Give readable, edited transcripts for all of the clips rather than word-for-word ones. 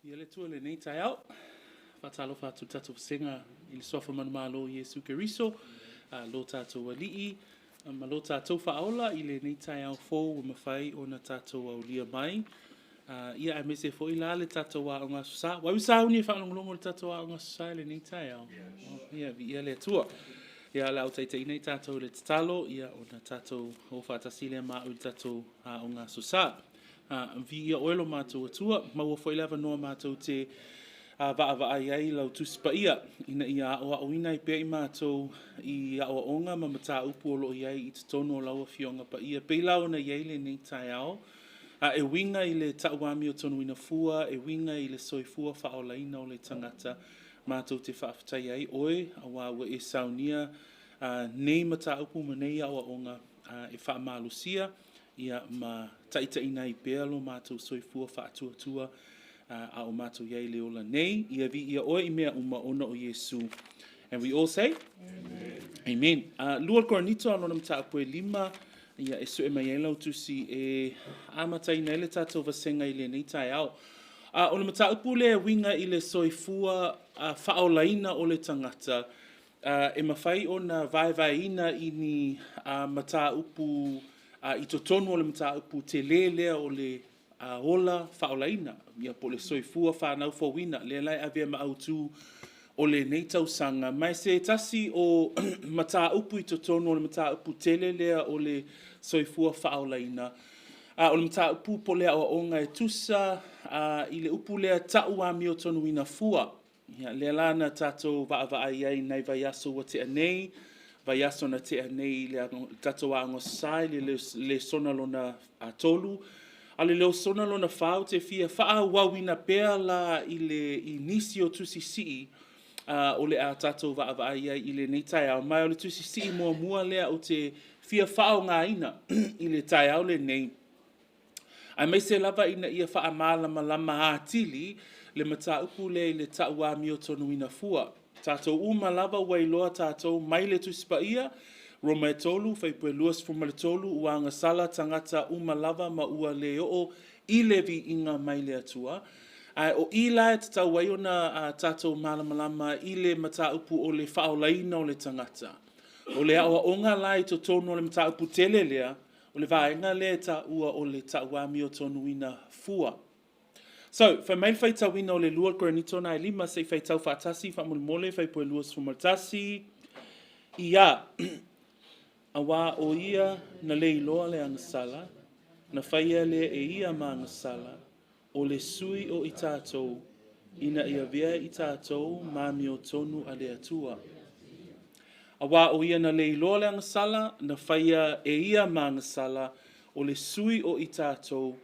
Ia le tua le nei tai au. Whatalo whatu tatu singa i le sofa manumalo Yesu Keriso. Lo tātou alii. Ma lo tātou whaola i le nei tai au fōu o mawhai o na tātou au lia mai. Ia ai mese fo i la le tātou wa o ngā susa. Wai wisa uni e whaonongolongo le tātou wa o ngā susa le nei tai au. Ia le tua. Ia la au taita i nei tātou le tatalo. Ia o na tātou o whatasile ma o le tātou o ngā susa. Vi ia oelo mātou atua, maua foi lava noa mātou te vaa iai lau tuspa ia, ina ia oa oina i pia i mātou i awa onga ma mata upu o lo iai i tatono o laua fionga pa ia, peilau na iai le nei tai ao, e winga i le tauami o tonu ina fua, e winga i le soifua whaolaina o le tangata mātou te whaafatai ai, oe, awa ua e saunia, nei mata upu ma nei awa onga e whaamalusia, ia ma taita ina I pea lo mātou soifua whaatua a o mātou iai le ola nei, ia vi ia oe I mea uma ona o Yesu. And we all say? Amen. Lua koranito anona mta apue lima, ia e sue mai elau tusi e amatai na ele tātou vasenga I le nei tai au. O le mta upu le winga I le soifua whaolaina o le tangata, e mawhai o na vai I ni mata upu I totonu o le mata upu te lelea o le ola whaolaina. Ia po le soifua whanau fawina. Le lai avea ma autu o le neitau sanga. Mai se tasi o mata upu I totonu o le mata upu te lelea o le soifua whaolaina. O le mata upu po lea o onga e tusa I le upu lea tau a mi o tonu ina fua. Ia le lana tato vaa iai nai vai aso wa te anei. Vai aso na te anei le tato a ngosai le sonalona a tolu. Ale leo sonalona whao te fia wha wawina pēr la I le inisi o tusisi o le a tato vaa ia I le nei tai au. Mai o le tusisi mua lea o te fia whao ngā ina I le tai au le nei. Ai mai se lava ina ia wha malama atili le mata upu le I le taua mi o tonu ina fua. Tātou uma lava wailoa tātou mai le tuspa ia, Roma e tolu, whaipue luas fuma le tolu, ua anga sala tangata uma lava ma ua le o I levi inga mai le atua. O I la e tatau waiona tātou malamalama I le mata upu o le whaolaina o le tangata. O le awa onga lai to tonu o le mata upu tele lea, o le vaenga le ta ua o le tauami o tonu ina fua. So, fa mai fai tau ina o le lua koranito na lima se fai tau whaatasi, wha mole fai poe luas fumatasi. Ia, a wā o ia na le iloa le angasala, na whaia le e ia ma angasala, o le sui o I tātou, ina ia vea I tātou, mami o tonu a le atua. A wā o ia na le iloa le angasala, na whaia e ia ma angasala, o le sui o I tātou,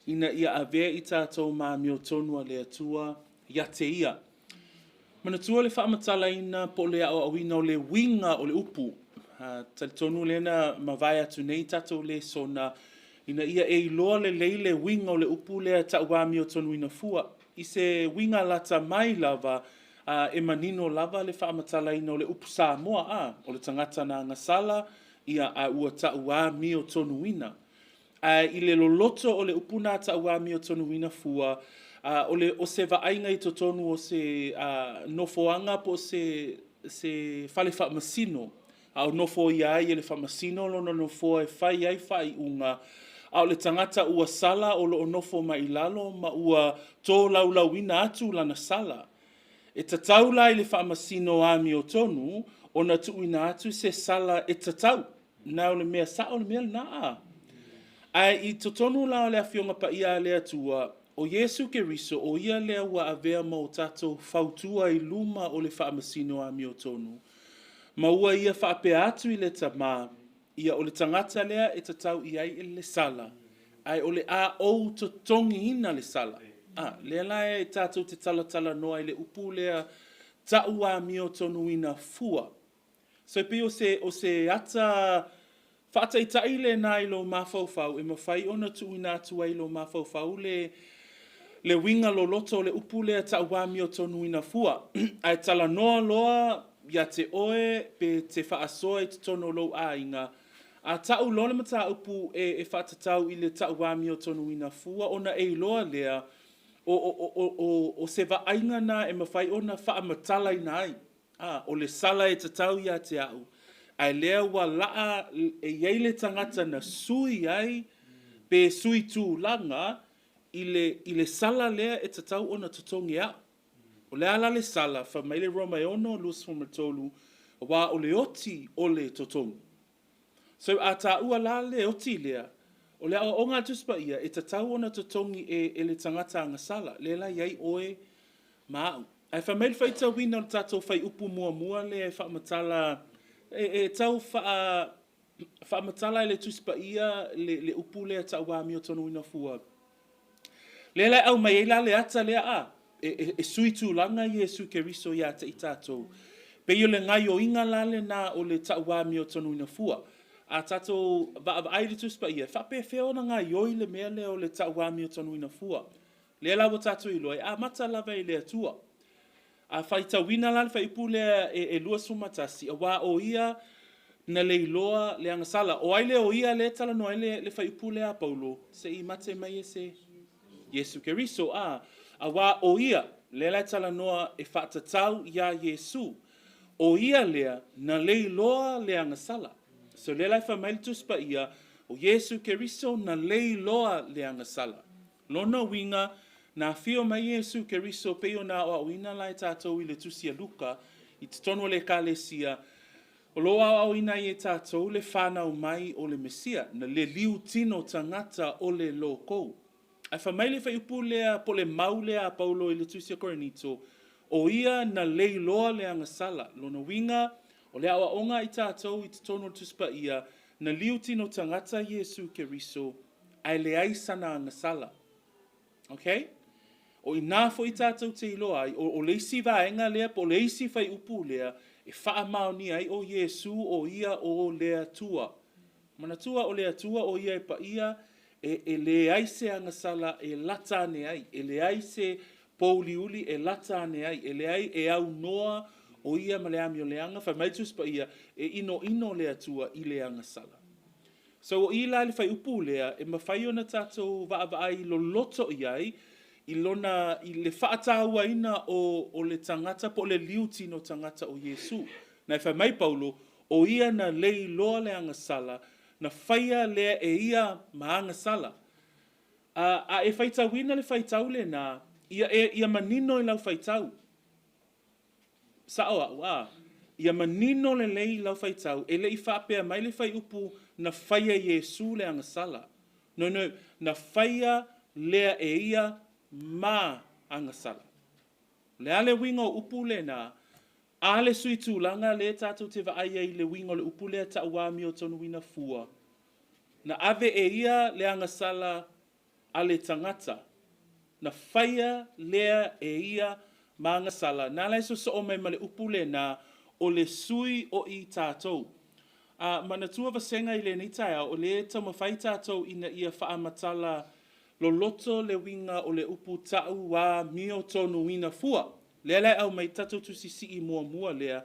ina ia avea I tātou mami o tonu a le atua, ia te ia. Mana tua le whaamatala ina po le au awina o le winga o le upu. Tali tonu lena mawai atu nei tātou le sona, ina ia e iloa le leile winga o le upu lea tauami o tonu ina fua. I se winga lata mai lava, e manino lava le whaamatala ina o le upu Samoa, o le tangata na ngasala, ia a ua tauami o tonu ina. I le loloto o le upuna tauami o tonu ina fua, o se vaainga I totonu o se nofoanga po se fale whaamasino. O nofo iai e le whaamasino lona nofo e whai ai whai unga. O le tangata ua sala o lo nofo mai lalo ma ua tō laulawina atu lana sala. E tatau lai le whaamasino ami o tonu, o na tuuina atu se sala e tatau. Na o le mea sa o le mea naa. Ai I totonu la le afionga pa ia le atua, o Yesu Keriso o ia lea ua avea ma o tatou fautua I luma o le whaamasino a mi o tonu. Ma ua ia whaapea atu I le tama, ia o le tangata lea e tatau I ai le sala. Ai o le a ou totongi ina le sala. Lea lai e tatou te talatala noa I le upu lea tau a mi o tonu ina fua. So pe o se ata whaataitai le nā I lo mawhauwhau, e mawhai ona tuina atu ai lo mawhauwhau le winga lo loto le upu lea tauami o tonu ina fua. Ai tala noa loa ia te oe pe te whaasoa I te tono lo a inga. A tau lole mata upu e whaatatau I le tauami o tonu ina fua, ona e loa lea o se vaainga na e mawhai ona whaamatala ina ai. O le sala e tatau ia te au. Ai lea wa laa e yeile tangata na sui ai, pe sui tū langa, i le sala lea e tatau ona tutongi au. O le ala le sala, wha maile Roma e ono, lus fumatolu, wa o le oti o le totongi. So a ta ua la le oti lea, o le o ngā tuspa ia, e tatau ona totongi e le tangata anga sala, le la iai oe maau. Ai wha maile whai tau wina o tatou whai upu mua mua le e whaamatala, e tau whaamatala le tuspa ia, le upu lea tau wami o tonu ina fua. Le la au mai e la le ata lea a, e sui tūlanga Iesu Keriso ia te i tātou. Pe i le ngai o inga lale na o le tau wami o tonu ina fua. A tātou aile tuspa ia, whape whio na ngai oi le mea leo le tau wami o tonu ina fua. Le la wa tātou i loe, a mata lava i lea tua. A whai tau wina lale whai ipu lea e lua sumatasi, a wā o ia na le iloa le angasala. O aile o ia le tala no aile le whai ipu lea Paulo, se i mate mai e se Iesu Keriso a wā o ia, le lai tala noa e whaatatau ia Iesu. O ia lea, na le loa le angasala. So le lai whamaili tuspa ia, o Iesu Keriso na le loa le angasala. Lona winga, na whio mai Iesu Keriso peo na o awina lai tātou i le tusia luka, i te tono le kālesia, o loa o awina i e tātou le whanau mai o le Mesia, na le liu tino tangata o le lokou. Ai whamaile whai upu lea po le mau lea Paulo i le tusia Korinito, o ia na lei loa le angasala. Lona winga, o lea awa onga i tātou i te tono tuspa ia, na liu tino tangata Iesu Keriso, ai le aisana angasala. Okay? O i nāfo i tātou te iloa ai, o leisi vaenga lea, po leisi whai upu lea, e wha maoni ai o Iesu o ia o lea tua. Mana tua o lea tua o ia e pa ia, e le aise angasala e lata ane ai, e le aise pouliuli e lata ane ai, e le ai e au noa o ia ma le ami o le anga, whai maitus pa ia e ino lea tua i le angasala. So o i la le whai upu lea, e mawhai ona tātou vaai lo loto i ai, i le whaataua ina o le tangata po le liuti no tangata o Iesu. Na whai mai Paulo, o ia na lei loa le angasala, na whaia lea e ia maanga sala. A e whaitau wina le whaitau le nā, ia manino i lau whaitau. Saoa, wā. Ia manino le lei lau whaitau, e lei whapea mai le whai upu na whaia Iesu le anga sala. No, na whaia lea e ia ma anga sala. Le ale wingo upu le nā, ale sui tūlanga le tātou te vaaia i le wingo le upu lea ta wami o tonu wina fua. Na ave e ia le angasala a le tangata. Na whaia lea e ia ma angasala. Nā lai so o mai ma le upu le nā o le sui o i tātou. Mana tua vasenga i le nitai o le tama whai tātou ina ia whaamatala lo loto le winga o le upu tau wa mio tonu wina fua. Le lai au mai tatou tu si i mua lea.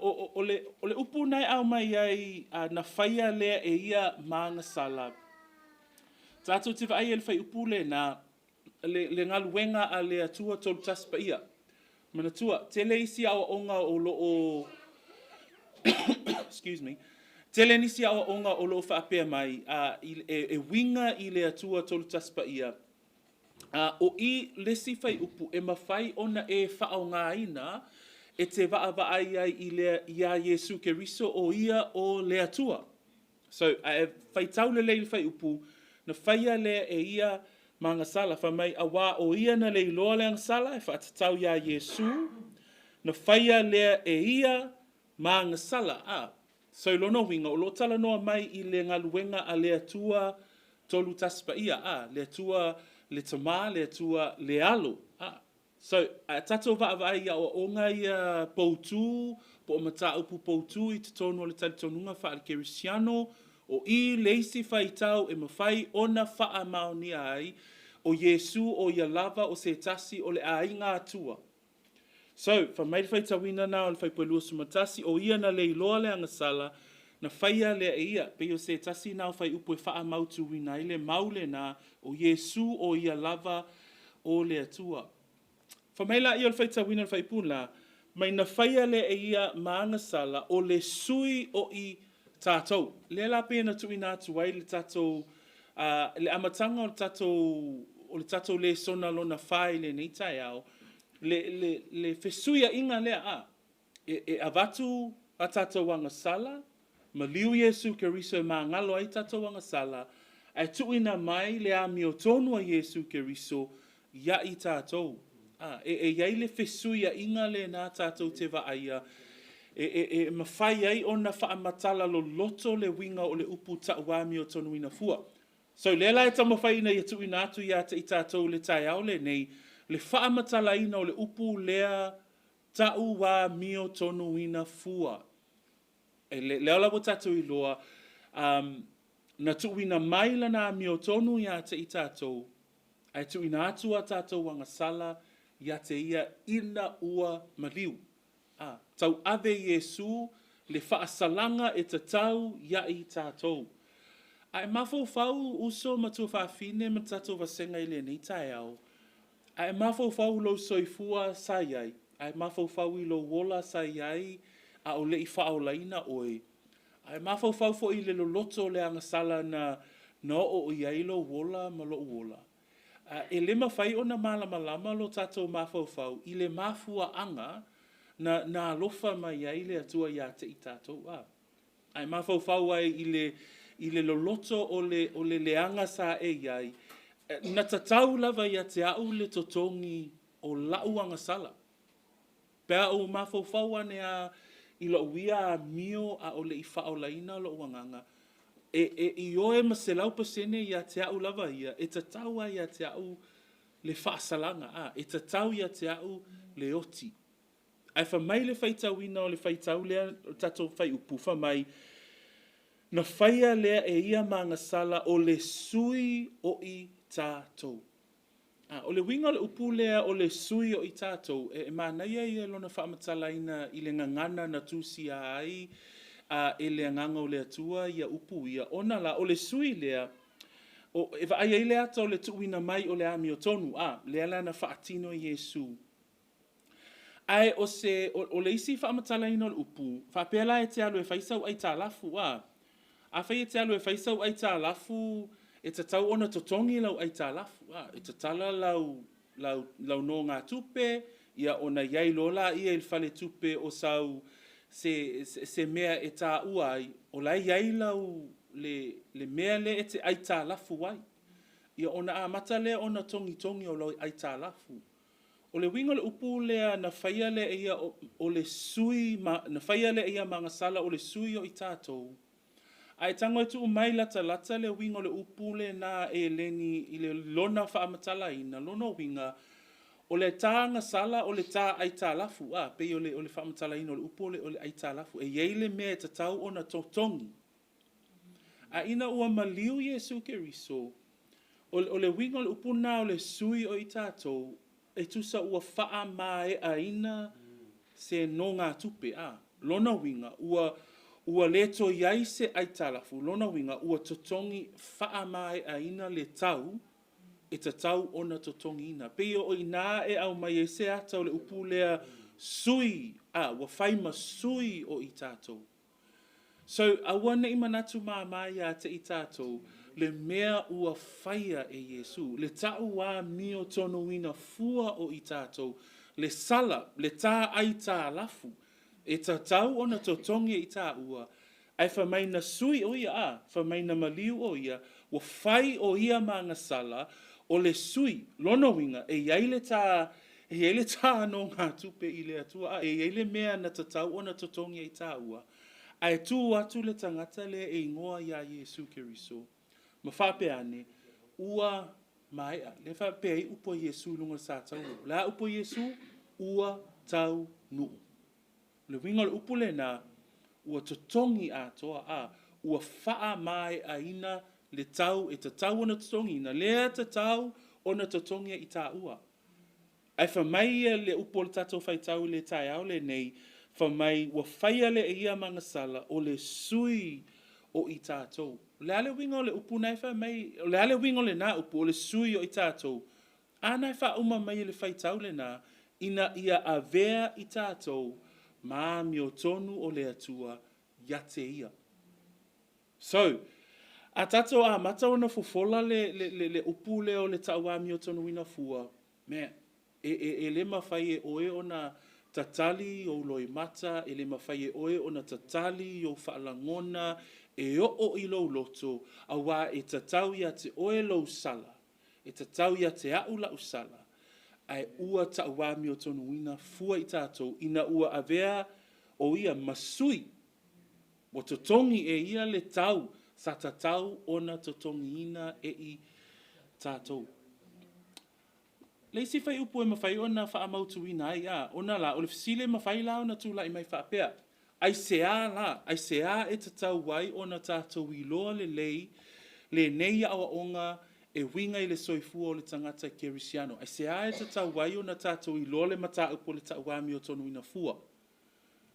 O le upu nai au mai ai na whaia lea e ia maanga sala. Tatou te vai e le whai upu le na le ngaluenga a le atua tolu taspa ia. Mana tua, te le isi awa onga o lo o... Excuse me. Te le nisi awa onga o lo whaapea mai e winga i le atua tolu taspa ia. O i lesi whai upu e mawhai ona e whao ngā ina e te vaai ai i lea ia Iesu Keriso o ia o le atua. So, e whai tau le leili whai upu na whaia lea e ia manga sala. Wha mai a wā o ia na lei loa leang sala e whaatatau ia Iesu na whaia lea e ia manga sala. So, lono winga o lo tala noa mai i le ngaluenga a le atua tolu taspa ia. Le atua le tama, le atua le alo. So, tatou vaavai ia o onga ia poutu, po o mata upu poutu i te tonu o le tali tonunga wha Kerisiano, o i leisi whai tau e mawhai ona wha maoni ai, o Iesu o ia lava o se tasi o le ainga atua. So, wha mai whai tawina na o le whai puelua sumatasi, o ia na lei loa le angasala, na whaia lea e ia, pe o se tasi na o whai upu e wha mautu wina i le maule na, o Iesu o ia lava o le atua. Whamaila i o le whaita wina le whaipuna, mai na whaia le e ia maanga sala o le sui o i tātou. Le la pēna tui nā tuai le tātou, le amatanga o le tātou le sona lona whai le nei tai au, le whesuia inga lea a, e avatu a tātou wanga sala, ma liu Yesu Keriso e mā ngalo ai tātou wanga sala, ai tuina mai le a mio tonu a Yesu Keriso, ia i tātou. Iai le whesuia inga le nā tātou te waaia, mawhai ai o na whaamatala lo loto le winga o le upu tauami o tonu ina fua. So le lai tamo whai ina i tuina atu ia te i tātou le tai au le nei, le whaamatala ina o le upu lea tau wā mio tonu ina fua. Le ala wo tātou i loa, na tuina maila na mio tonu ia te i tātou, ai tuina atu a tātou wanga sala, ia te ia ina ua maliu. Tau ave Yesu, le whaasalanga e te tau ia i tātou. Ai mawhau uso matua whaafine ma tātou wasenga i le ni tai au. Ai mawhau lo soifua sa iai. Ai mawhau i lo wola sa iai a o le i whaolaina oi. Ai mawhau fo i le lo loto le angasala na o iai lo wola ma lo wola. E le mawhai o na malama lo tātou mawhau i le mafua anga na alofa mai ai le atua ia te i tātou. Ai mawhau ai i le loloto o le leanga sa e iai. Na tatau lava ia te au le totongi o lau anga sala. Pea o mawhau ane a i lo uia mio a o le i whaolaina lo uanganga. I oe ma se lau pasene ia te au lava ia. E tatau ia te au le whaasalanga. E tatau ia te au le oti. Ai whamai le whaitau ina o le whaitau lea tatou whai upu whamai. Na whaia lea e ia maanga sala o le sui o i tātou. O le winga le upu lea o le sui o i tātou. E mānaia ia lona whaamatala ina i le ngangana na tūsi a ai. E le nganga o le atua ia upu ia. Ona la o le sui lea. E vai le ata o le tuina mai o le ami o tonu. Lea la na whaatino Yesu. Ai o le isi whaamatala ina o le upu. Whapela e te alu e whaisau ai tā lafu. A whai e te alu e whaisau ai tā lafu. E te tau ona totongi lau ai tā lafu. E te tala lau no ngā tupe. Ia ona iai lola ia il whale tupe o sau se mea e tā uai. O lai iai lau le mea le e te ai tā lafu wai. Ia ona a mata lea ona tongi o lau ai tā lafu. O le winga le upu lea na whaia le ia o le sui, na whaia le ia mangasala o le sui o i tātou. Ai tango e tu mai lata le winga o le upu le na e leni i le lona whaamatala ina, lona winga. O le tāanga sala o le tā ai tā lafu, pei o le whaamatala ina o le upu o le ai tā lafu. E iei le mea te tau o na totongi. A ina ua maliu Yesu Keriso, o le winga o le upu na o le sui o i tātou, e tusa ua wha mai a ina se no ngā tupe. Lona winga, ua leto iai se ai talafu. Lona winga, ua totongi wha mai a ina le tau, e ta tau ona totongi ina. Peo o ina e au mai e se ata o le upu lea sui, ua whaima sui o i tātou. So, awana i manatu mai a te i tātou, le mea ua whaia e Yesu. Le tau wā mio tono ina fua o i tātou. Le sala, le tā ai tā lafu. E ta tau ona totongi i tā ua. Ai whamai na sui o ia whamai na maliu o ia. Ua whai o ia maanga sala o le sui. Lono winga, e iai le tā no ngā tupe i le atua. E iai le mea na ta tau ona totongi i tā ua. Ai tū atu le tangata le e ingoa ia Yesu Keriso. Ma whape ane, ua maia, le whape ai upo Yesu lunga sa tau. La upo Yesu, ua tau nuu. Le winga le upo le na, ua totongi atoa ua wha mai a ina le tau, e ta tau ona totongi ina, lea ta tau ona totongi i tā ua. Ai whamai le upo le tatou whai tau le tai au le nei, whamai ua whaia le e ia mangasala o le sui o i tātou. Le ale winga o le upu nai whamai, le ale winga o le nā upu o le sui o i tātou. ana fa uma mai le fai taule na ina ia avea I tātou ma mio tonu o le atua ia te ia. So, a tātou a mata ona fofola le upu leo le taua mio tonu ina fua, mea, e le mawhai e oe ona tatali o loi mata, e le mawhai e oe ona tatali o whaalangona, e o I lo loto, a wā e tatau ia te oe lo sala, e tatau ia te aula usala, ai ua taua mio tonu ina fua I tātou, ina ua avea o ia masui, o totongi e ia le tau, sa tatau ona totongi ina e I tātou. Leisi fai upu e mawhai ona wha amautu ina ai a, ona la, o le fisile mawhai la ona tūla I mai whaapea. Ai sea la, ai sea e tatau wai ona tātou I loa le lei, le nei awa onga e winga I le soifua o le tangata Kerisiano. Ai sea e tatau wai ona tātou I loa le mata upo le tauami o tonu ina fua.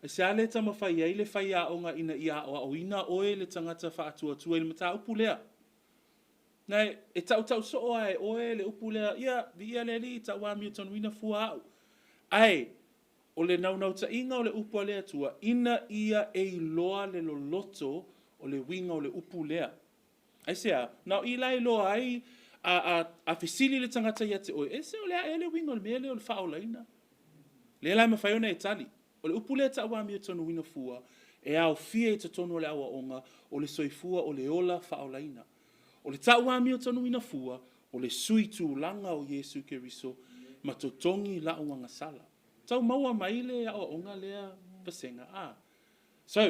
Ai sea le ta mawhai ai le whai a onga ina ia o ina oe le tangata wha atua tua I le mata upu lea. Nei, e tau so ai oe le upu lea, ia, vi ia le li tauami o tonu ina fua au. Ai, o le nau ta inga o le upu lea tua, ina ia e loa le loloto o le winga o le upu lea. Ai sea, nau I lai loa ai a fisili le tangata ia te oe, e se o lea e le winga o le mele o le whaola ina. Le lai mawhaiona e tali. O le upu lea tauami o tonu ina fua, e au fie te tonu o le awa onga, o le soifua o le ola whaola ina. O le tauami o tonu ina fua, o le sui tū langa o Yesu Keriso, ma totongi la uanga sala. Tau maua maile a o onga lea pasenga a. So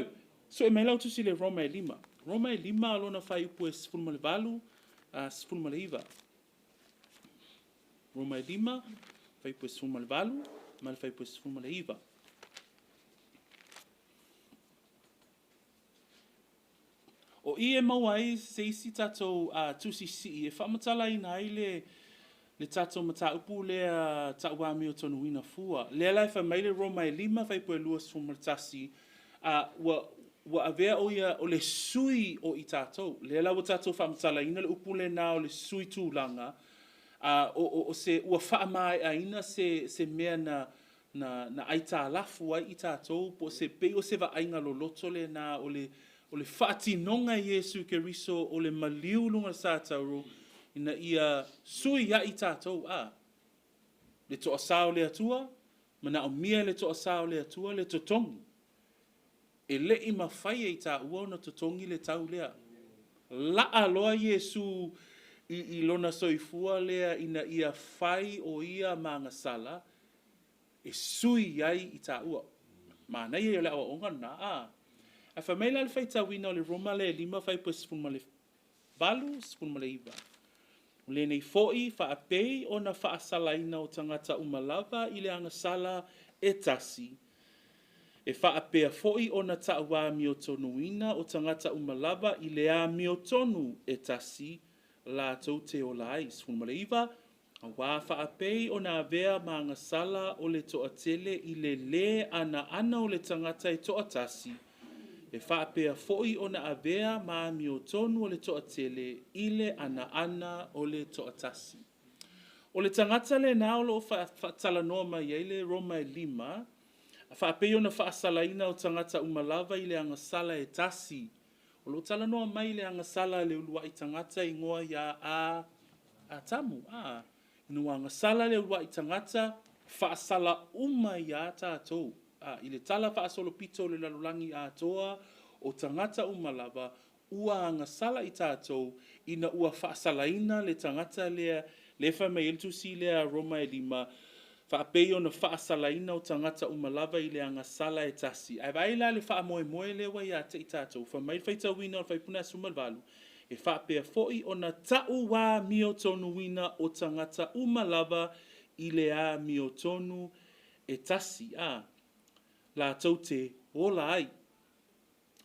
e mai lau tusi le Roma e 5. Roma e 5 alona whai upu e sifunu le valu, sifunu le iwa. Roma e 5, whai upu e sifunu le valu, ma le whai upu e sifunu le iwa. O I e maua ai se isi tātou tusi si e whamatala ina ai le tātou mata upu lea tauami o tonu ina fua. Lea lai wha maile Roma e 5, whai pua lua sfumatasi, wa avea o ia o le sui o I tātou. Lea lai wa tātou whamatala ina le upu le nā o le sui tūlanga, o se ua whaamai a ina se mea na aita alafu ai I tātou, po se pe o se wa ainga lo loto le nā o le whaati nonga Yesu Keriso o le maliu lunga sa tauru, ina ia sui ia I tātou a. Le toa sao le atua, mana o mia le toa sao le atua, le totongi. E le I mawhai e tā ua na totongi le tau lea. La aloa Yesu I lona soifua lea ina ia whai o ia mangasala, e sui iai I tā ua. Mana ia le awa onga na a. A whameila le whai tawina o le Roma le 5 whai pa sifunu ma le valu, sifunu ma le iwa. Le nei foi wha apei o na wha asalaina o tangata umalawa I le angasala e tasi. E wha apea foi o na taua mio tonuina o tangata umalawa I le a mio tonu e tasi la tau te o lai. Sifunu ma le iwa, a wā wha apei o na avea ma angasala o le toa tele I le ana o le tangata e toa tasi. E whaapea foi o na avea ma mio tonu o le toa tele ile ana o le toa tasi. O le tangata le naolo o whaatala noa mai eile Roma e 5, a whaapea o na whaasalaina o tangata umalawa I le angasala e tasi. O lo tala noa mai le angasala le ulua I tangata I ngoa ia a tamu. Inua angasala le ulua I tangata whaasala ia tātou. I le tala whaasolo pito le lalulangi a toa o tangata umalawa ua angasala I tātou ina ua whaasalaina le tangata lea le whamei eltusi lea Roma e 5 whaapei o na whaasalaina o tangata umalawa I le angasala e tasi. Ai waila le whaamoe le wa ia te I tātou whamei whaita wina o whaipuna sumalwalu e whaapea foi o na tau wā mio tonu wina o tangata umalawa I le a mio tonu e tasi la tau te ola ai.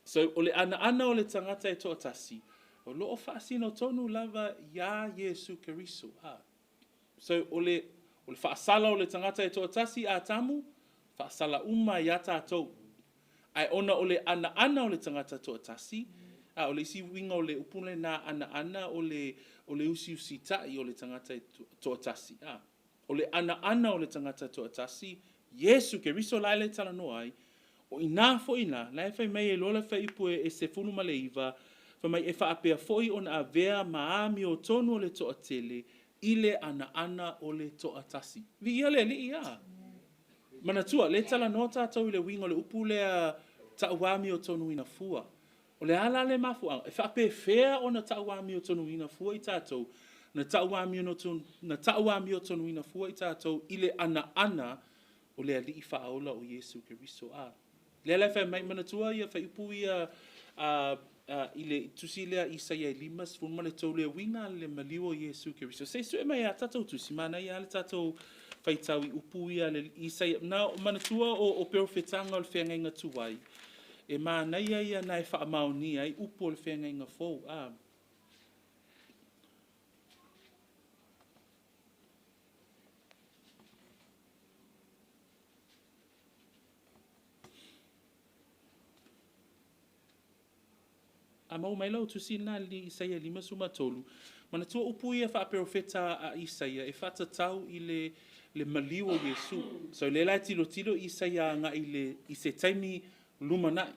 So, o le ana o le tangata e toa tasi, o loo whaasino tonu lava ia Yesu Keriso. So, o le whaasala o le tangata e toa tasi a tamu, whaasala ia tātou. Ai ona o le ana o le tangata toa tasi, o le isi winga o le upule na ana o le usi tai o le tangata to'atasi. O le ana o le tangata to'atasi, Yesu ke riso lai le tala no ai, o ina fo ina, lai fai mai e lola fai ipu e se funu ma le iwa, fa mai e wha apea foi on a vea maami o tonu o le to'atele, ile ana o le to'atasi. Vi ia le li ia. Mana tua, le tala no tātou i le winga o le upu lea tauami o tonu ina fua. O le ala le mafua, e whape whea o na tauami o tonu ina fua i tātou, na tauami o tonu ina fua i tātou, ile ana o le ali i whaola o Yesu Keriso a. Le lai whai mai mana tua ia whai upu ia i le tusi lea Isaia 5, fun male tau lea winga le maliu o Yesu Keriso. Se sue mai a tātou tusi, mana ia le tātou whai tau i upu ia le Isaia. Na mana tua o perfetanga o le whenga tuai. E mana ia nai whaamaoni ai upu o le whenga fou. A mau mai lau tusi na li Isaia 5 suma tolu. Mana tua upu ia wha profeta a Isaia e whata tau i le maliu o Yesu. So le lai tilo Isaia nga i se taimi lumanai.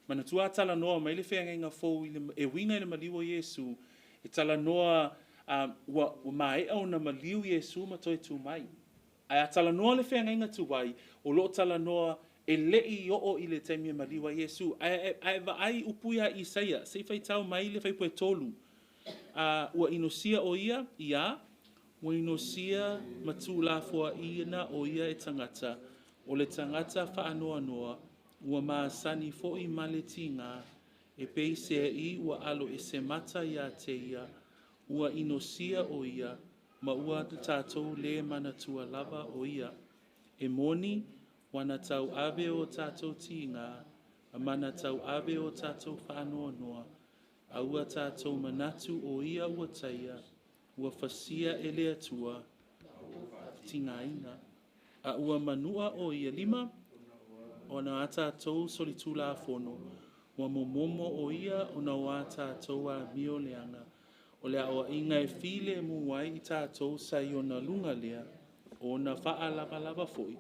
Mana tua tala noa mai le whenga fou e winga i le maliu o Yesu. E tala noa wa mai au na maliu Yesu ma toi tu mai. Ai tala noa le whenga tuai o lo tala noa e lei o i le taimi maliwa Yesu. Ai upuia Isaia, se fai tau mai le fai poe tolu. Ua inosia o ia, ua inosia matu la fua ina o ia e tangata. O le tangata wha noa, ua maasani fo i male tinga, e peise i ua alo e se mata ia te ia, ua inosia o ia, ma ua tātou le manatua lava o ia. E moni, wana tau ave o tātou tinga, a mana tau ave o tātou whanoa noa, a ua tātou manatu o ia ua taia, ua fasia ele atua, tinga ina. A ua manua o ia 5, ona a tātou solitula fono, ua momomo o ia ona o a tātou a mio leanga, o lea o inga e file muai i tātou sa i ona lunga lea, ona wha lava foi.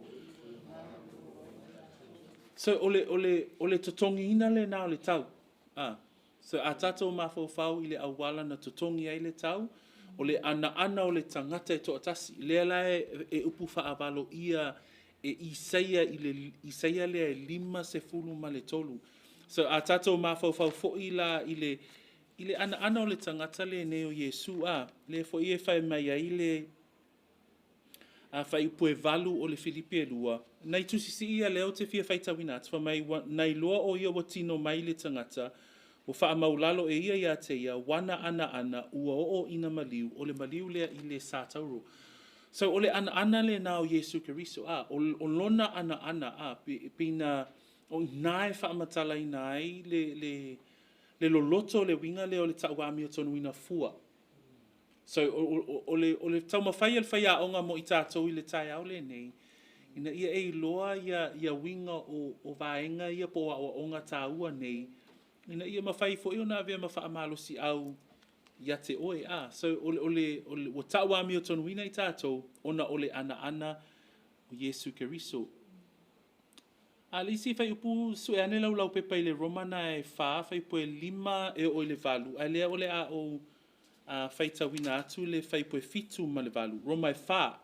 So ole totongi ina le na le tau. So a tātou mawhau i le awala na totongi ai le tau. Ole ana o le tangata e to'atasi. Lea lae e upu whaavalo ia e Isaia lea 5 ma le tolu. So a tātou mawhau fo'i la i le ana o le tangata le neo Yesu le fo'i e whai mai ai le a whai upu e valu o le Filipi e 2. Nei tusisi ia leo te fia whai tawina, twa mai nei loa o ia watino mai le tangata, o wha maulalo e ia te ia, wana ana, ua o ina maliu, o le maliu lea i le sātauro. So o le ana le nao Yesu Keriso, o lona ana, pina, o nai wha amatala i nai, le loloto le winga le o le tauami o tonu ina fua. So o le tau mawhai al whai a onga mo i tātou i le tai au le nei, ina ia e loa ia winga o vaenga ia po o onga tāua nei, ina ia mawhai fo i ona vea mawha amalo si au ia te oe So o tauami o tonu ina i tātou, ona ole ana o Yesu Keriso. Lisi whai upu sue ane lau pepa i le Romana e wha, whai poe 5 e o le valu. A lea ole o whai tawina atu le whai poe 7 ma le valu. Roma e wha.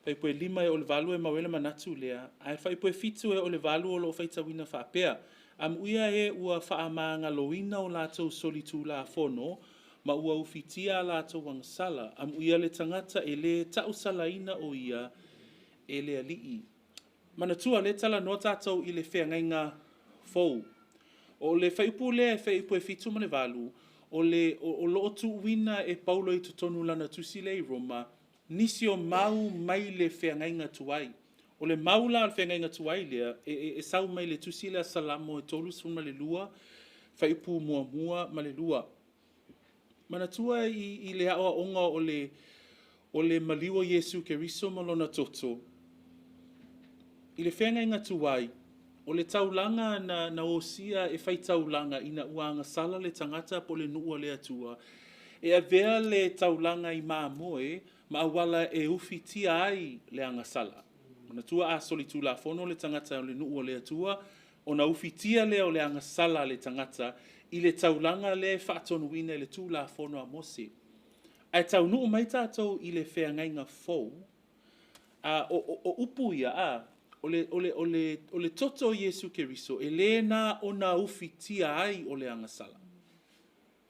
Whai poe 5 e o le valu e mawela manatu lea. Ai whai poe 7 e o le valu o lo whai tawina wha pea. Uia e ua wha maanga loina o lātou solitu la fono, ma ua ufitia lātou wangasala. Uia le tangata e le tausalaina o ia e le alii. Manatua le tala no tātou i le whengainga fou. O le whaipu le whaipu e fitu mane valu, o loo tu wina e paulo i tutonu lana tusi le i Roma, nisi o mau mai le whengainga tuai. O le mau la le whengainga tuai lea, e sau mai le tusi le salamo e tolu sun ma le lua, whaipu mua ma le lua. Manatua i le aoa onga o le maliwa Yesu Keriso malona toto, i le whengainga tuai, o le taulanga na osia e fai taulanga ina uanga sala le tangata po le nuu o le atua. E a vea le taulanga i maamoe, ma awala e ufitia ai le anga sala. Ona tua a soli tu la fono le tangata o le nuu o le atua, ona ufitia le o le anga sala le tangata, i le taulanga le whaatonu wina le tu la fono a mose. Ai tau nuu mai tātou i le whea ngainga fou, o upu ia o le toto o Yesu Keriso, e le na ona ufitia ai o le anga sala.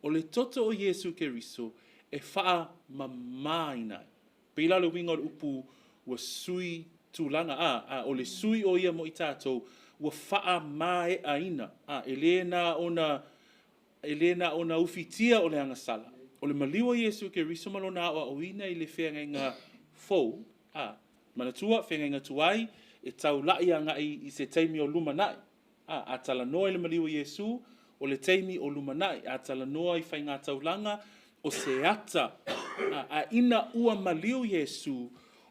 O le toto o Yesu Keriso e wha mamaina. Pila le winga o le upu ua sui tūlanga o le sui o ia mo i tātou ua wha mae aina. E le na ona ufitia o le anga sala. O le maliwa Yesu Keriso malona o ina i le whenga ngā fou. Manatua whenga ngā tuai e tau lai anga i se teimi o luma nai. A tala noa i le maliwa Yesu o le teimi o luma nai. A tala noa i whai ngā taulanga o se ata. A ina ua maliu Yesu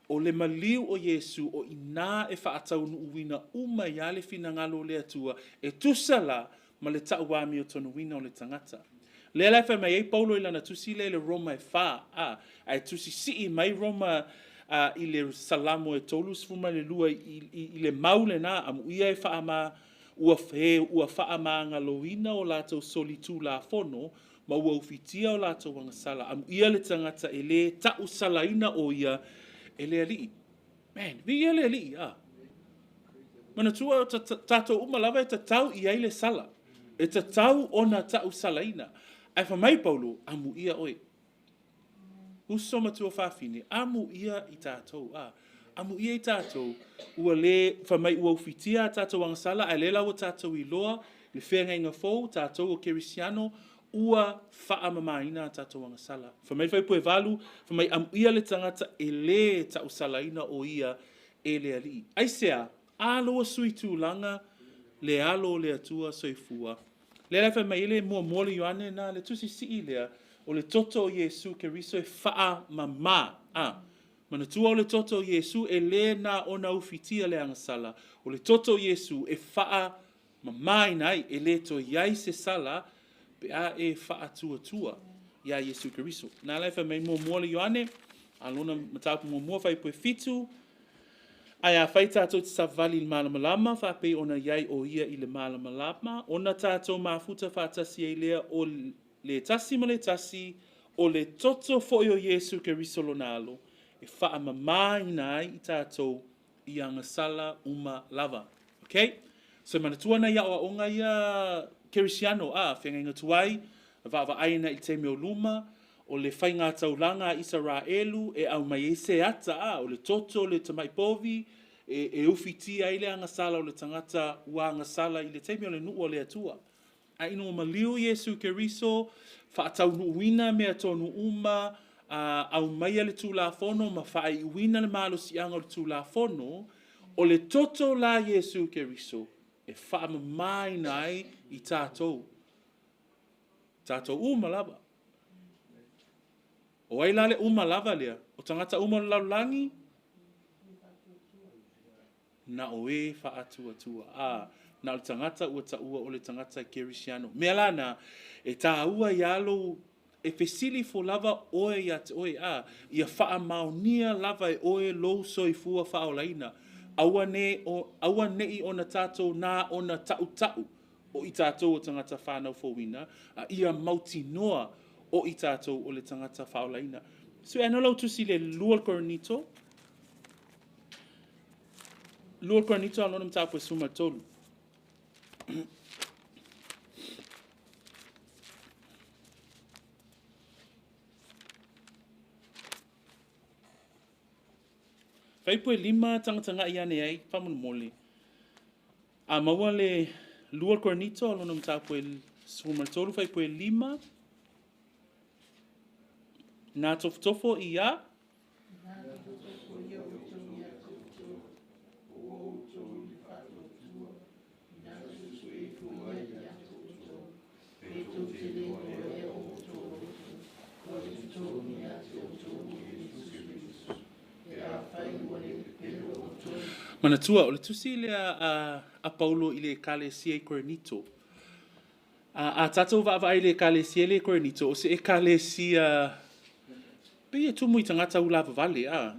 o le maliu o Yesu o ina e whaatau nu uwina uma i ale fina ngalo le atua e tusala ma le tau wami o tonu wina o le tangata. Le lai whai mai e paulo i lana tusi le Roma e wha. Ai tusi si mai Roma i le salamo e tolu sfuma le lua i le maule na amu ia e wha ma ua wha ma ngaloina o lato solitu la fono ma ua ufitia o lato wanga sala. Amu ia le tangata e le tau salaina o ia e le alii. Man, vi ia le alii, Mana tua tato umalawa e tatau i ai le sala. E tatau ona tau salaina. Ai wha mai paulo, amu ia oe. Uso matua whawhine, amu ia i tātou. Amu ia i tātou. Ua le, whamai ua ufitia tātou wanga sala, ai le lawa tātou i loa, le whenga inga fōu, tātou o Kerisiano, ua whaamamaina tātou wanga sala. Whamai whai pue valu, whamai amu ia le tangata e le tau salaina o ia e le ali. Aisea, aloa sui tūlanga, le alo le atua soifua. Le lai whamai ele mua mole yoane na le tusi si lea, o le toto o Yesu Keriso e wha mama. Mana tua o le toto o Yesu e le na ona ufitia le anga sala. O le toto o Yesu e wha mama inai e le to iai se sala pe a e wha tua ia Yesu Keriso. Nā lai wha mai mua mole yoane, alona matapu mua mua whai pue fitu, ai a whai tātou te savali i malamalama, whape ona iai o ia i le malamalama, ona tātou mafuta whatasi e lea o le tasi ma le tasi, o le toto foi o Yesu Keriso lonalo, e wha mamai nai i tātou i anga sala uma lava. Okay? So manatua na ia o onga ia Kerisiano, whenga inga tuai, va aina i te meo luma, o le whai ngā taulanga Israelu, e au mai e se ata, o le toto, le tamaipovi, e ufitia i le anga sala o le tangata ua anga sala i le teimi o le nuu o le atua. A ino maliu Yesu Keriso, whaatau nuuina mea tonu uma, au mai le tū la fono, ma whaai uina le malo si anga o le tū la fono, o le toto la Yesu Keriso, e whaama mai nai i tātou. Tātou umalava. O ai lale umalava lea, o tangata umalaulangi, na oe whaatua. Na o tangata ua taua o le tangata Kerisiano. Mea lana, e tā ua ialo, e fesili fo lava oe ia te oe ia wha maonia lava e oe lou soifua whaolaina. Aua nei ona tātou nā ona tau o i tātou o tangata whanau fōwina, ia mauti noa o i tātou o le tangata whaolaina. So e anolau tusi le Lua Korinito. Lua Korinito alonam tāpua suma tolu. Fai pue 5 tangatanga i ane ai, whamunu mole. A maua le Lua Korinito alonam tāpua suma tolu, fai pue 5. Nā tofo i a. Manatua, o le tusi le a Paulo i le ekalesia i Korinito. A tatou va i le ekalesia le Korinito, o se ekalesia pe e tumu i tangata ula vale a.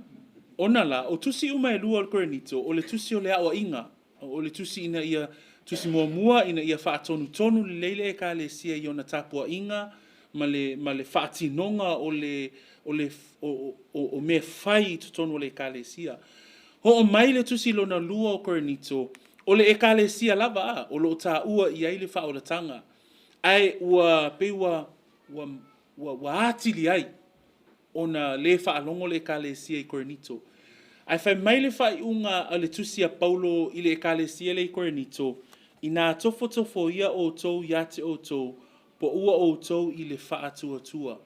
Ona la, o tusi uma e lua o Korinito, o le tusi o le awa inga, o le tusi ina ia, tusi mua ina ia whaatonu tonu le leile ekalesia i ona tapua inga, ma le whaatinonga o me fai i tonu o le ekalesia. Ho o mai le tusi lona lua o Korinito, o le ekalesia lava a, o lo ta ua i ai le wha o le tanga. Ai ua pe ua atili ai, ona le wha alongo le ekalesia i Korinito. Ai fai mai le wha i unga a le tusi a Paulo i le ekalesia le i Korinito, i nā tofo ia o tou ia te o tou, po ua o tou i le wha atua.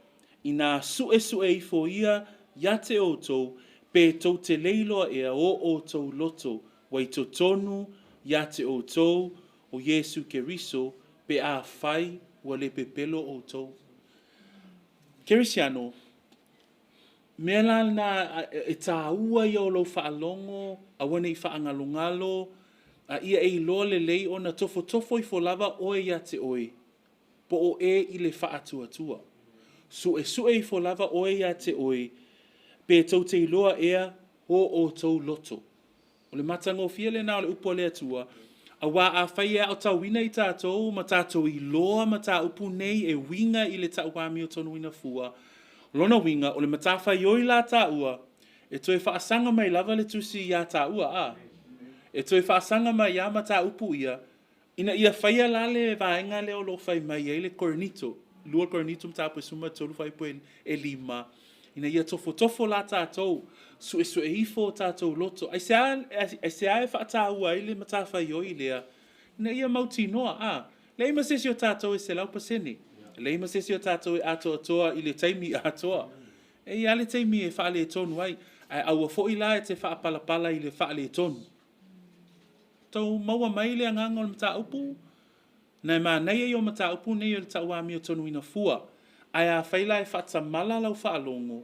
I nā sue i fo ia te o tou, pe tau te leiloa ea o tou loto, wai to tonu, ia te o tou, o Yesu Keriso, pe a fai wa le pepelo o tou. Kerisiano, mea na e tā ua i o lo whaalongo, a wane i whaangalongalo, a ia e loa le lei o na tofo i fo lava oe ia te oe, po o e i le whaatua. Sue i fo lava oe ia te oe, pe tau te iloa ea o tau loto. O le matango fia le nā o le upo le atua, a wā a whai ea o tau wina i tātou, ma tātou iloa ma tā upu nei e winga i le tau wāmi o tonu wina fua. Lona winga, o le matawhai oi la tā ua, e toi whaasanga mai lava le tusi ia tā ua a. E toi whaasanga mai ia ma tā upu ia, ina ia whaia la le vaenga le o lo whai mai e le Korinito. Lua Korinito mta po suma tolu whai po e lima. Ina ia tofo la tātou, sue ifo tātou loto. Ai se ae whaata ua i le matawhai oi lea, ina ia mauti noa a. Le ima sesi o tātou e se lau pasene. Le ima sesi o tātou e atoa i le taimi atoa. E ia le taimi e whaale e tonu ai. Ai aua fo i la e te whaapalapala i le whaale e tonu. Tau maua mai le anganga o le mata upu. Nei ma nei e o mata upu nei o le tau wami o tonu ina fua. Ai a whaila e whaata mala lau whaalongo.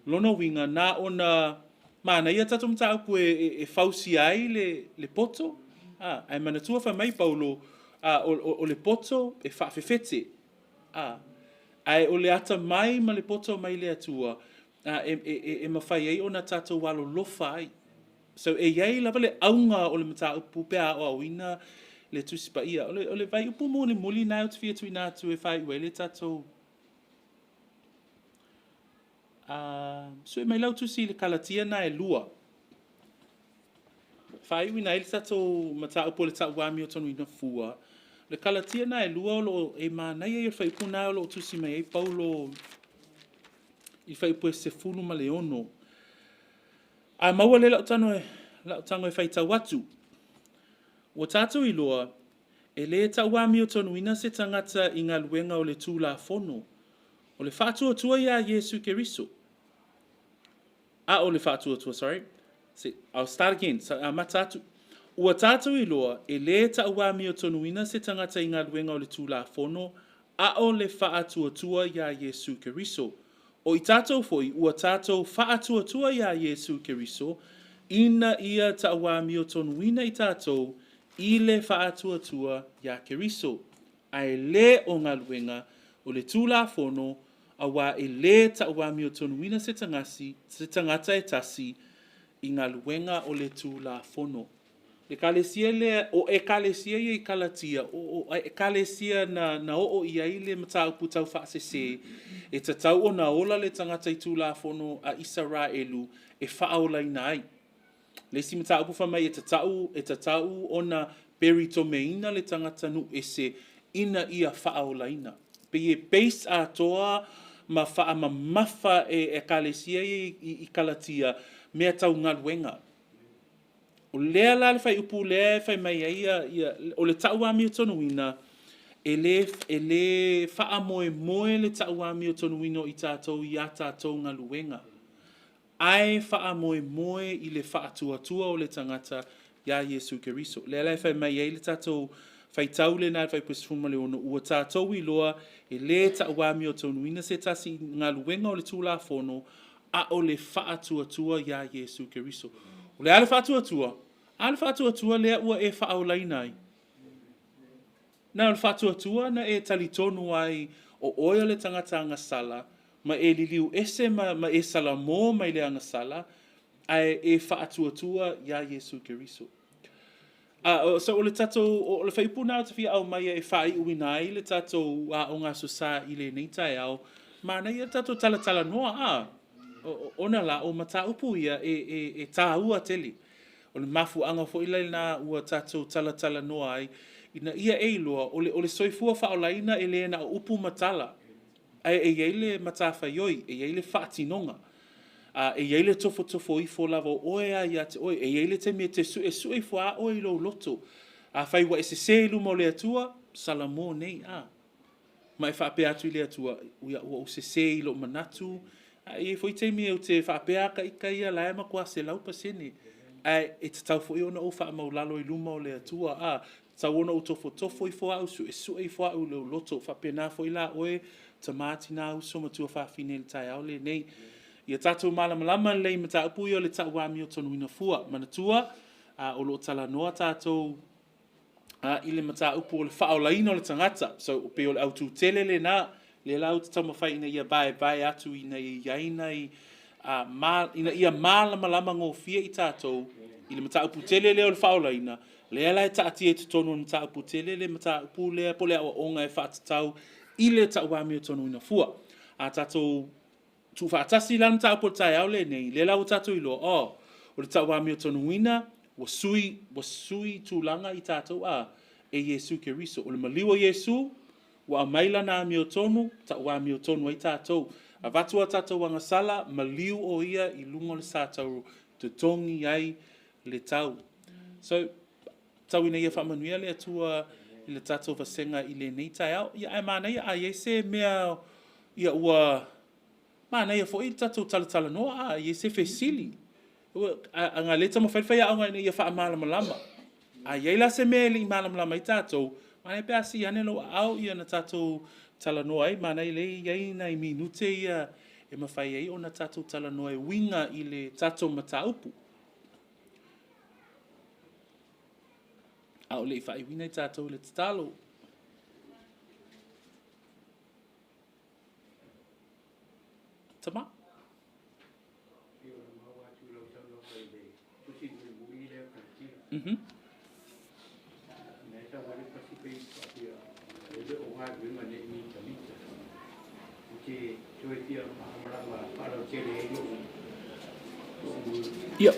Lona winga na ona ma nei a tatu mata upu e fausi ai le poto. Ai manatua wha mai Paulo o le poto e whaafefete. Ai o le ata mai ma le poto mai le atua. E mawhai ei ona tatu walo lofa ai. So e iei lava le aunga o le mata upu pea o awina le tusipa ia. O le vai upu mo le muli nai o te fia tui nātu e whai ue le tatou. So e mai lau tusi le kalatia na e lua. Whai ui nai le tatou mata upu le tau wami o tonu ina fua. Le kalatia na e lua o lo e manai e whai upu nai o lo tusi mai e Paulo i whai upu e se funu ma le ono. A maua le lau tango e whai tau atu. O tātou i loa, e le tau wami o tonu ina se tangata i ngā luenga o le tū la fono. O le whātua tua ia Yesu Keriso. O le whātua tua, sorry. I'll start again. Ua tātou i loa, e le tau wami o tonu ina se tangata i ngā luenga o le tū la fono, o le whātua tua ia Yesu Keriso. O i tātou foi, ua tātou whaatua tua ia Yesu Keriso, ina ia tauami o tonu ina i tātou, i le whaatua tua ia Keriso. Ai le o ngā luenga, o le tūla fono, a wā e le tauami o tonu ina se tangata e tasi, i ngā luenga o le tūla fono. Le kalesia le, o e kalesia i kalatia, o e kalesia na o i aile matau putau whaasese, e ta tau o na ola le tangata i tūla fono a Israelu, e whaaola i nai. Le si matau pufa mai e ta tau o na perito meina le tangata nu ese, ina ia whaaola ina. Pe e base a toa, ma mafa e kalesia i kalatia, mea tau ngā luenga. O lea la le fai upu lea fai mai ia o le tau wami o tonu ina e le faa moe le tau wami o tonu ina i tātou i a tātou ngā luenga. Ai faa moe i le faa tua o le tangata ia Yesu Keriso. Lea la fai mai le tātou fai tau le nā fai pusifuma le ono ua tātou i loa e le tau wami o tonu ina se tasi ngā luenga o le tūla fono o le faa tua ia Yesu Keriso. O le ale whaatua tua, A le whātua lea ua e whaaulaina ai. Na le whātua na e talitonu ai o oia le tangata angasala, ma e liliu ese ma e sala mō mai le angasala, ai e whaatua ia Yesu Keriso. So o le tatou, o le whaipuna o te whia au mai e whai uina ai, le tatou o ngā susa i le neitai au, ma nei e tatou tala noa ona la o mata upu ia e tā ua teli. O le mafu anga fo ilai na ua tatou tala noa ai, ina ia e iloa, o le soifua whaolaina e le na upu matala. E yeile mata whaioi, e yeile whaatinonga. E yeile tofo i fo lava oea ia te oi, e yeile te me te su e fua oi lo loto. Whai wa e se luma o le atua, salamo nei Ma e whaapea atu i le atua, ua o se i lo manatu, e foi te me o te whaapea ka ika ia lae ma kua se laupa sene. E te tau fo i ona o wha maulalo i luma o le atua, tau ona o tofo i fua au su e fua au lo loto, whaapea na fo i la oe, tamati na au so matua whaafine le tai au le nei. Ia tātou malama lei ma tā upu i o le tā wami o tonu ina fua. Manatua, o lo tala noa tātou i le ma tā upu o le whaolaina o le tangata. So, pe o le autu tele le nā, le lau te tama whai ina ia bae atu ina iaina ina ia malama ngō fia i tātou, i le ma tā upu tele le o le whaolaina, le ala e tā ati e te tonu na tā upu tele le ma tā upu le po le awa onga e whaatatau i le tā wami o tonu ina fua. Tātou tu whaatasi lan tā upo tai au le nei, le lau tātou ilo, o le tā wami o tonu ina, wa sui tūlanga i tātou e Yesu Keriso. O le maliwa Yesu, wa maila na mi o tonu, tā wami o tonu ai tātou. A vatua tātou wanga sala, maliu o ia i lungo le sātau, te tongi ai le tau. So, tau ina ia whamanuia le atua i le tātou vasenga i le nei tai au. Ia ai mana ia, ia se mea, ia ua, mana ia fo i tātou tala noa, ia se fesili. Anga leta mo whaiwhai au ngai ia wha malama. Ia la se mea li malama i tātou, mana ia pēasi ane lo au ia na tātou tala noa ai, mana ia lei nei minute ia e mawhai ai o na tātou tala noa e winga i le tātou mata upu. Au le whai wina i tātou le tatalo. Tama? Yep.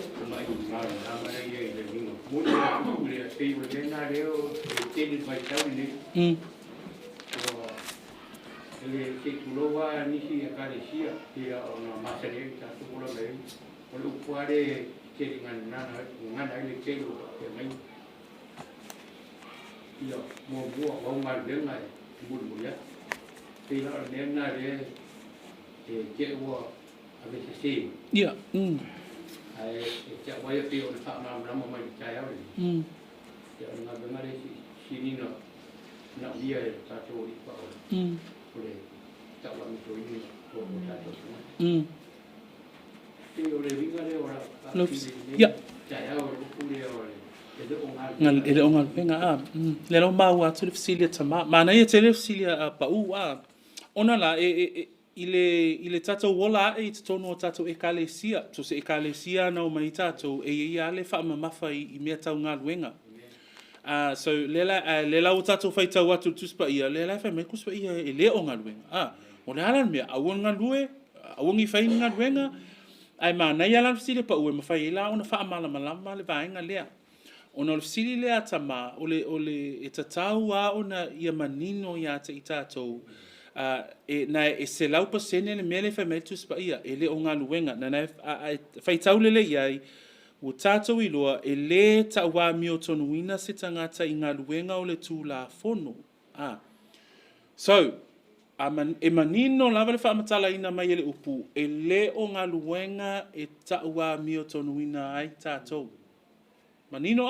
Le ke tulowa nisi akaresia dia ona masale ta tulowa le o puare ke ngana ile ke lo ke mai ia mo o ma le ngai bu ya te la ne na le ke wo ave se Yeah. ai ke wa ya pe ona fa na mo mai ka ya le ya na be mare si ni no na dia ta to i pa Ole tak lama tu ini, tak tahu. Tapi oleh bingar dia orang. Ya. Saya orang kuliah orang. Itu orang. Ngal ele ongal penga le lo mau atu le fisilia tama. Mana ia te le fisilia pa ona la ile tato wola e tono tato ekalesia. So se ekalesia na o mai tato e ia le fa mamafa I mea tau ngā luenga. So lela o tatou whaitau atu tuspa ia, lela whai mai kuspa ia e lea o ngā luenga. O le halan mea, awon ngā lue, awongi whai ngā luenga, ai maa nei alan fsile pa ue, ma whai ila ona wha malama le vaenga lea. Ona o le fsile lea tama, o le e tatau ona ia manino ia te I tātou, na e se laupa sene le mea le whai mai tuspa ia, e lea o ngā luenga, na whaitau lele iai, o tātou I loa e le taua mio tonuina se tangata I ngā luenga o le tū la fono. So, e manino lava le whaamatala ina mai ele upu, e le o ngā luenga e taua mio tonuina ai tātou. Manino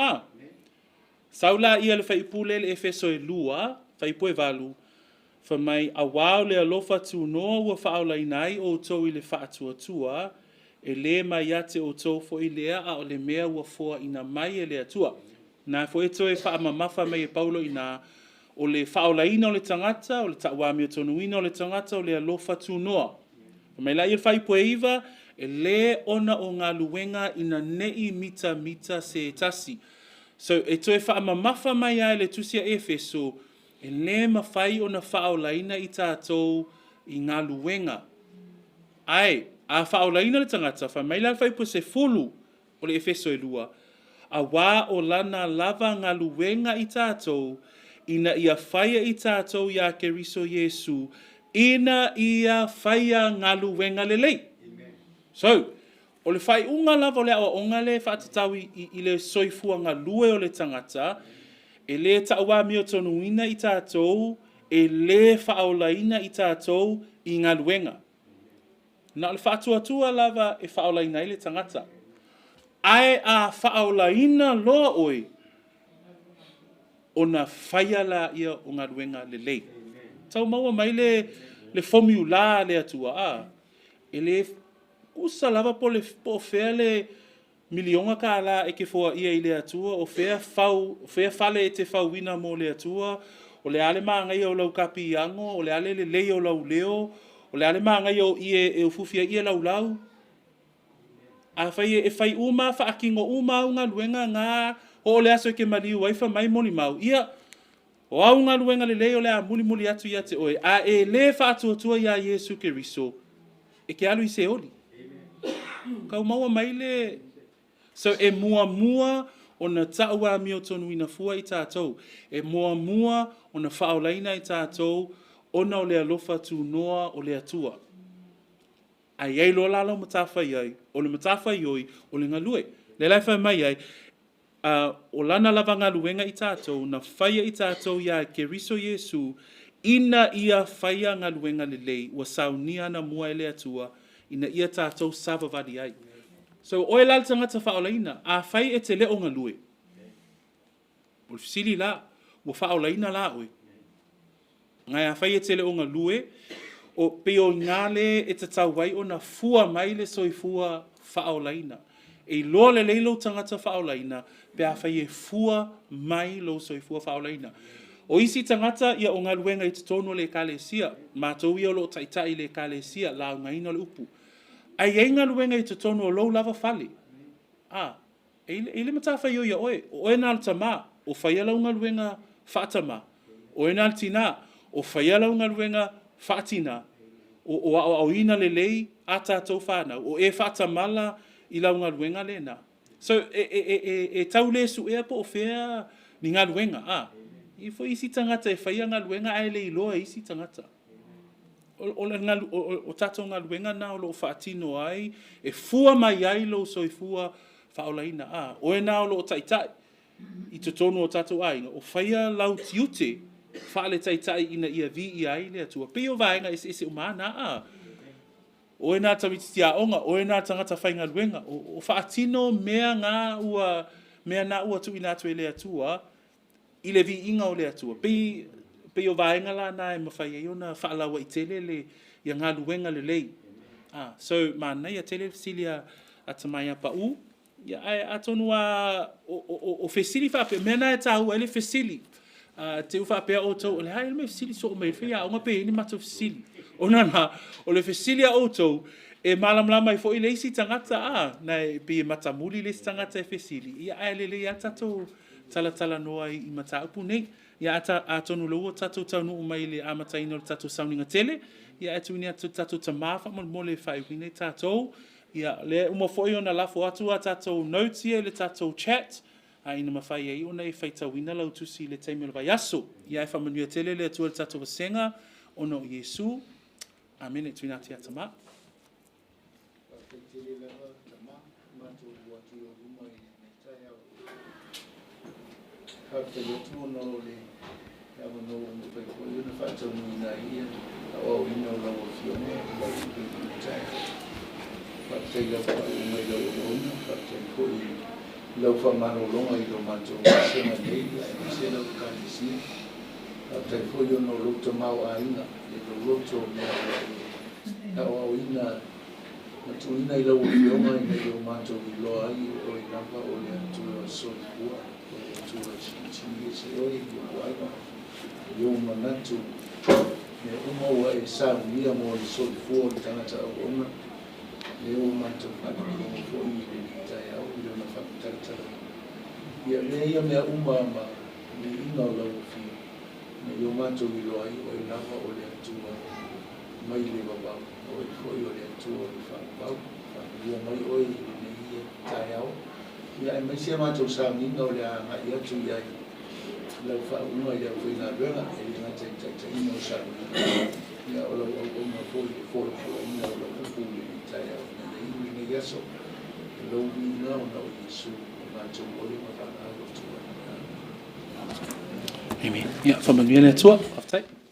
Saula ia le whaipule le efeso e lua, whaipu e valu, whamai awao le alofa tū noa ua whaola inai o tau I le whaatua tua, e le mai ate o tō fo i lea a o le mea ua foa ina mai e le atua. Nā fo e toe wha mamafa mai e Paulo ina o le whaolaina o le tangata, o le tauami o tonuina o le tangata, o le alofa tūnoa. Mai la i whai poe iwa, e le ona o ngā luenga ina nei mita se tasi. So e toe wha mamafa mai ai le tusia Efeso, e le mawhai o na whaolaina i tātou i ngā luenga. Ai, a whaolaina le tangata, wha mai la whai poe se fulu o le Efeso e lua, a wā o lana lava ngā luenga i tātou, ina ia whaia i tātou ia Keriso Yesu, ina ia whaia ngā luenga lelei. So, o le whai unga lava o le awa onga le whaatatau i le soifua ngā lue o le tangata, e le taua mi o tonuina i tātou, e le whaolaina i tātou i ngā luenga. Na le whaatuatua lava e whaolaina i le tangata. Ai a whaolaina loa oi, o na whaiala ia o ngā luenga lelei. Tau maua mai le formula le atua e le usa lava po fea le milionga ka la e ke fua ia i le atua, o fea fale e te whauina mo le atua, o le ale maa ngai o lau kapi iango, o le ale le lei o lau leo, o le ale maa ngai o e ufufia ia lau lau. A whai uma, whaakingo uma au ngā luenga ngā, o le aso ke maliu waifa mai moli mau. Ia, o au ngā luenga le leo le a muli atu ia te oe. A e le whaatuatua ia Yesu Keriso, e ke alu i se oli. Kau maua mai le. So e mua o na taua mi o tonu ina fua i tātou. E mua o na whaolaina i tātou, o na o le alofa tu noa o le atua. A iei lo lalo matawhai ai, o le matawhai oi, o le ngalue. Le lai whai mai ai, o lana lava ngā luenga i tātou, na whaia i tātou ia Keriso Yesu, ina ia whaia ngā luenga lelei, ua saunia na mua ele atua, ina ia tātou sava vadi ai. So, oe lal tangata whaolaina, a whai e te leo ngā lue. O le fisili la, ua whaolaina la oe. Ngai a whai e te leo ngā lue, o peo ngale e te tau wai o na fua mai le soifua whaolaina. E loa le leilo tangata whaolaina, pe a whai e fua mai lo soifua whaolaina. O isi tangata ia o ngā luenga i te tono le kalesia, mātou ia o lo taitai le kalesia, la ngaina le upu. Ai e ngā luenga i te tono o lo lava whale. E le matawhai o ia oe, oe nā tama, o whaiala o ngā luenga whaatama, oe nā tina, o whaiala o ngā luenga whaatina, o ina le lei a tātou whānau, o e whaatamala i lau ngā luenga lena. So, e tau le su ea po o whea ni ngā luenga, I fo isi tangata e whaia ngā luenga ai le iloa isi tangata. O tātou ngā luenga nā o lo whaatino ai, e fua mai ai lo so i fua whaolaina. O e nā o lo taitai, i te tonu o tātou ai, o whaia lau tiute, whaale taitai ina ia vi i ai le atua. Peo vaenga ese umana, o e nā tawiti tia onga, o e nā tangata whai ngā luenga, o whaatino mea ngā ua, mea nā ua tu ina atu e le atua, I le vi inga o le atua. Pe o vaenga la na e mawhai e ona whaalawa I tele le I ngā luenga le lei. So, mānei a tele fisilia a tamai pa u. Ia a tonu o fesili whape. Mea na e tāhu ele fesili. Te u whapea o tau. O le hai ele me fesili so o mei whia. O ngā pe ni mato fesili. O nana, o le fesili a o tau. E malamlama I fo I le isi tangata na e pe matamuli le isi tangata e fesili. Ia a ele le a tato tala noa I mataupu nei. Ia a tonu loa tatou taunu mai le amataina o le tatou sauninga tele. Ia atu ni atu tatou tamafa mo le whaiwine tatou. Ia le umafoi ona lafo atu a tatou notes ia le tatou chat. Ina mawhai ei ona e whaitawina lau tusi le teimi o le vai aso. Ia e whamanuia tele le atua le tatou vasenga ono o Yesu. Amen. E tuina ati atama. Hafta yetu no le ya no mo pe ko yo na fa no na ia o no la o fione la ki tai hafta ya pa mo yo no hafta ko lo fa mano longa I lo manto se na nei se lo ka si hafta ko yo no lo to mau aina e lo to na o ina Matuina ila ufioma ina yo mato iloa i o inapa o le atua soifua o le atua chini se o i kuaima yo manatu me uma ua e saunia mo le soifua o le tangata o ona le o mato kana o fo i le tai au i le whakatara ia ia mea uma ma le ina o lau fi me yo mato iloa i o inapa o le atua mai le babau o i foi o le atua o le whakapau ia mai oi ne ia tai au ia e mai sia matou sauninga o le a ngai atu ia lau whaunga ia koe nā ruenga e le ngata i tai ina o sauninga ia o lau au ma foi e foi o ina o lau kupu le tai au na le iwi ne yaso lau ina o nau Yesu o matou o le mawhanga o tua Amen. Ja, van mijn weer net zo. Aftijd.